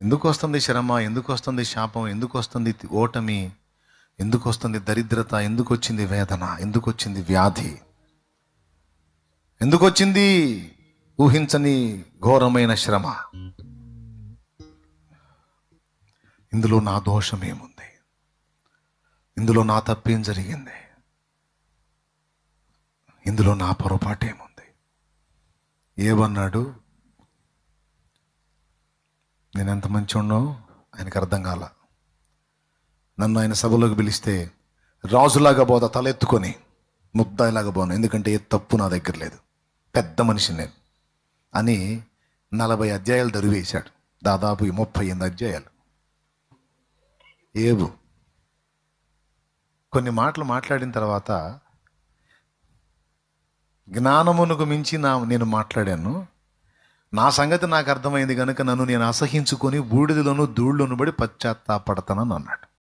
ఎందుకు వస్తుంది శ్రమ, ఎందుకు వస్తుంది శాపం, ఎందుకు వస్తుంది ఓటమి, ఎందుకు వస్తుంది దరిద్రత, ఎందుకు వచ్చింది వేదన, ఎందుకు వచ్చింది వ్యాధి, ఎందుకు వచ్చింది ఊహించని ఘోరమైన శ్రమ? ఇందులో నా దోషం ఏముంది? ఇందులో నా తప్పేం జరిగింది? ఇందులో నా పొరపాటు ఏముంది? ఏమన్నాడు? నేను ఎంత మంచోడ్నో ఆయనకు అర్థం కాల. నన్ను ఆయన సభలోకి పిలిస్తే రాజులాగా పోతా, తలెత్తుకొని ముద్దాయిలాగా పోను, ఎందుకంటే ఏ తప్పు నా దగ్గర లేదు, పెద్ద మనిషిని నేను అని 40 అధ్యాయాలు దరివేశాడు. దాదాపు 38 అధ్యాయాలు. ఏబు కొన్ని మాటలు మాట్లాడిన తర్వాత జ్ఞానమునకు మించి నేను మాట్లాడాను, నా సంగతి నాకు అర్థమైంది కనుక నన్ను నేను అసహించుకొని బూడిదలోను ధూళ్ళను పడి పశ్చాత్తాపడతానని అన్నాడు.